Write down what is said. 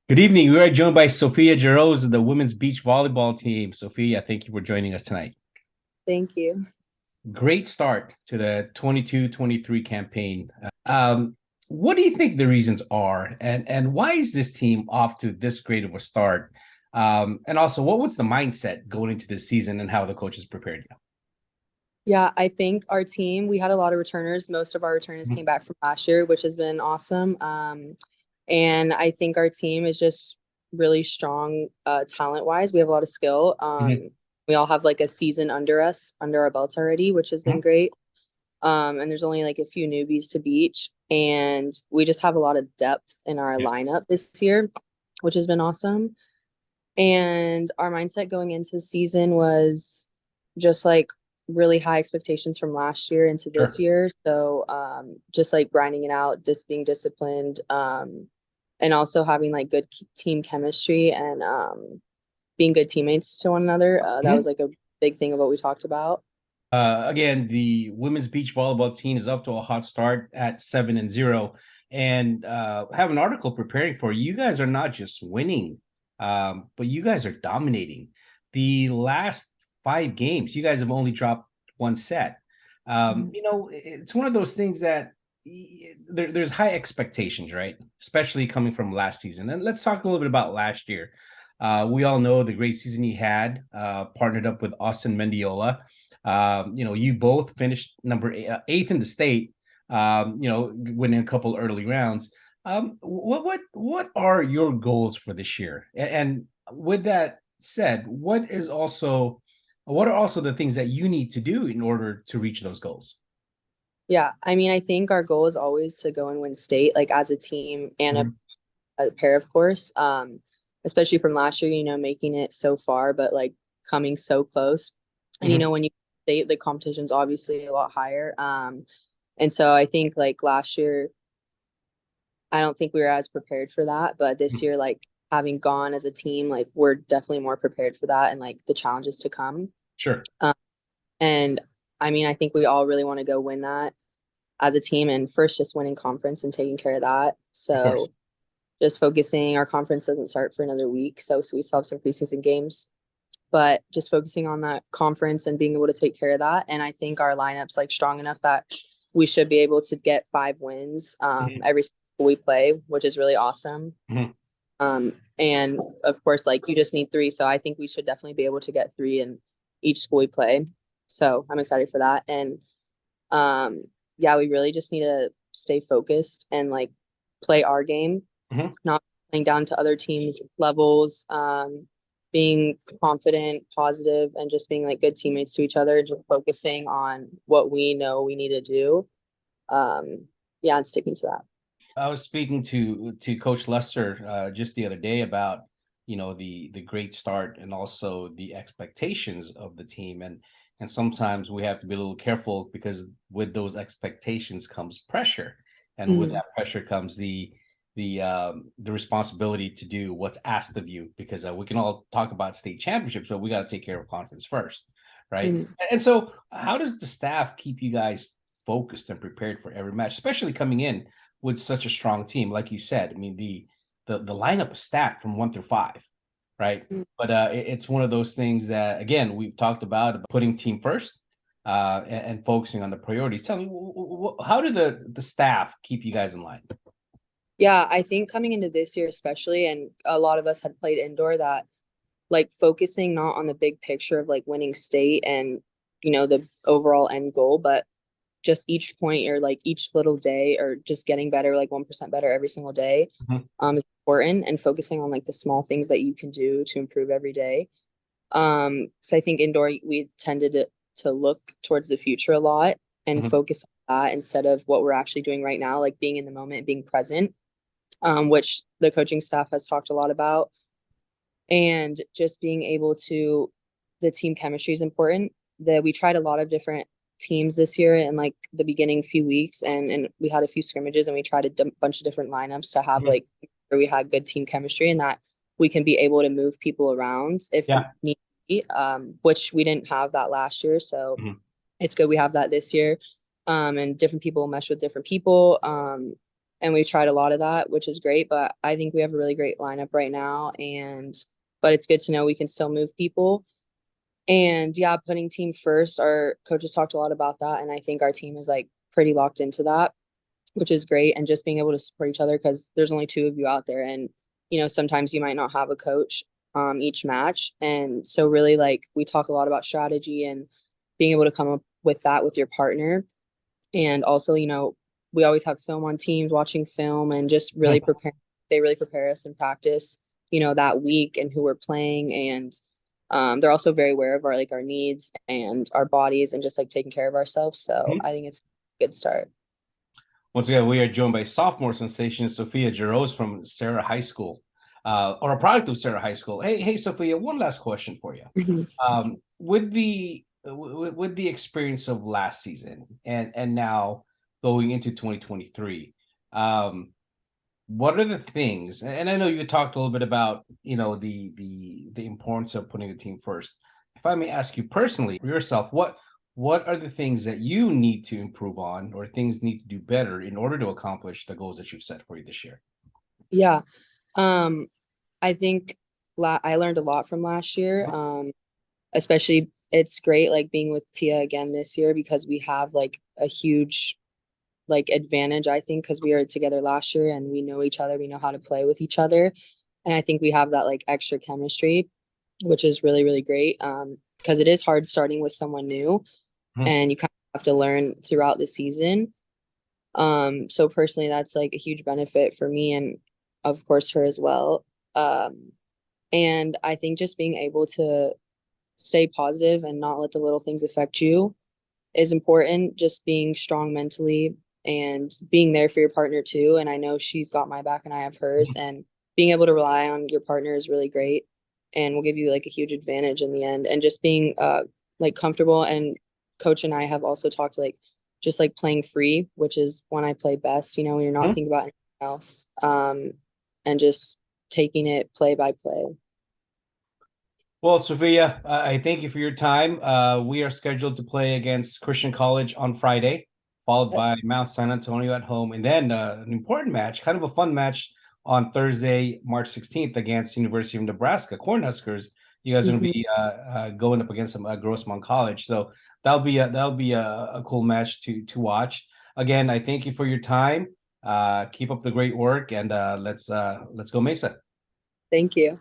Good evening. We are joined by Sophia Jarosz of the women's beach volleyball team. Sophia, thank you for joining us tonight. Thank you. Great start to the 22-23 campaign. What do you think the reasons are, and why is this team off to this great of a start? And also, what was the mindset going into this season, and how the coaches prepared Yeah, I think our team, we had a lot of returners. Most of our returners you? came back from last year, which has been awesome. And I think our team is just really strong talent wise. We have a lot of skill. Mhm, We all have like a season under us, under our belts already, which has been mhm, great. And there's only like a few newbies to beach. And we just have a lot of depth in our yeah, lineup this year, which has been awesome. And our mindset going into the season was just like really high expectations from last year into this sure. year. So just like grinding it out, just being disciplined, and also having like good team chemistry and being good teammates to one another. That Mhm. was like a big thing of what we talked about. Again, the women's beach volleyball team is up to a hot start at 7-0, and have an article preparing for you. You guys are not just winning, but you guys are dominating. The last five games, you guys have only dropped one set. Mhm. It's one of those things that there's high expectations, right? Especially coming from last season. And let's talk a little bit about last year. We all know the great season he had, partnered up with Austin Mendiola. You both finished number eighth in the state. Winning a couple early rounds. What are your goals for this year? And with that said, what are also the things that you need to do in order to reach those goals? Yeah, I mean, I think our goal is always to go and win state, like as a team and Mhm, a pair, of course. Especially from last year, making it so far, but like coming so close. And mhm, when you state the competition's obviously a lot higher. And so I think like last year, I don't think we were as prepared for that, but this mhm. year, like having gone as a team, like we're definitely more prepared for that and like the challenges to come. Sure, Um, and I mean, I think we all really want to go win that as a team and first just winning conference and taking care of that. of course. So just focusing. Our conference doesn't start for another week, so we still have some preseason games, but just focusing on that conference and being able to take care of that. And I think our lineup's like strong enough that we should be able to get 5 wins Mhm, every school we play, which is really awesome. mhm. And of course, like you just need three, so I think we should definitely be able to get three in each school we play. So I'm excited for that. And um, yeah, we really just need to stay focused and like play our game, Mhm. not playing down to other teams' levels, being confident, positive, and just being like good teammates to each other, just focusing on what we know we need to do. Um, yeah, and sticking to that. I was speaking to Coach Lester just the other day about the great start and also the expectations of the team, and sometimes we have to be a little careful because with those expectations comes pressure, and with Mhm. that pressure comes the responsibility to do what's asked of you, because we can all talk about state championships, but we got to take care of conference first, right? Mhm. And so how does the staff keep you guys focused and prepared for every match, especially coming in with such a strong team? Like you said, I mean, the lineup is stacked from 1 through 5, right? But it's one of those things that, again, we've talked about putting team first, and focusing on the priorities. Tell me, how do the staff keep you guys in line? Yeah, I think coming into this year, especially, and a lot of us had played indoor, that like focusing not on the big picture of like winning state and the overall end goal, but just each point or like each little day or just getting better, like 1% better every single day, Mhm, is important, and focusing on like the small things that you can do to improve every day. So I think indoor we tended to look towards the future a lot and mhm. focus on that instead of what we're actually doing right now, like being in the moment, being present, which the coaching staff has talked a lot about, and just being able to, the team chemistry is important. That we tried a lot of different teams this year in like the beginning few weeks, and we had a few scrimmages, and we tried a bunch of different lineups to have Mhm. like where we had good team chemistry and that we can be able to move people around if Yeah. need be, which we didn't have that last year, so Mhm. it's good we have that this year. And different people mesh with different people, and we've tried a lot of that, which is great. But I think we have a really great lineup right now, and but it's good to know we can still move people. And yeah, putting team first, our coaches talked a lot about that, and I think our team is like pretty locked into that, which is great. And just being able to support each other because there's only two of you out there, and sometimes you might not have a coach each match, and so really like we talk a lot about strategy and being able to come up with that with your partner, and also we always have film on teams, watching film, and just really Mhm. prepare. They really prepare us in practice, that week and who we're playing, and they're also very aware of our needs and our bodies and just like taking care of ourselves. So I think it's a good start. Once again, we are joined by sophomore sensation Sophia Jarosz from Sarah High School, or a product of Sarah High School. Hey, Sophia, one last question for you. Mhm. With the experience of last season and now going into 2023, what are the things? And I know you talked a little bit about the importance of putting the team first. If I may ask you personally, for yourself, what are the things that you need to improve on or things need to do better in order to accomplish the goals that you've set for you this year? Yeah. Um, I think I learned a lot from last year. Especially it's great like being with Tia again this year because we have like a huge like advantage, I think, because we were together last year and we know each other, we know how to play with each other. And I think we have that like extra chemistry, which is really, really great. Because it is hard starting with someone new Mhm. and you kind of have to learn throughout the season. So personally that's like a huge benefit for me and of course her as well. And I think just being able to stay positive and not let the little things affect you is important. Just being strong mentally and being there for your partner too. And I know she's got my back and I have hers. And being able to rely on your partner is really great and will give you like a huge advantage in the end. And just being like comfortable. And coach and I have also talked like just like playing free, which is when I play best, when you're not Mhm. thinking about anything else. And just taking it play by play. Well, Sophia, I thank you for your time. We are scheduled to play against Christian College on Friday, followed by Yes. Mount San Antonio at home, and then an important match, kind of a fun match on Thursday, March 16th against University of Nebraska Cornhuskers. You guys are going to Mhm. be going up against some Grossmont College, so that'll be a cool match to watch. Again, I thank you for your time. Keep up the great work, and let's go Mesa. Thank you.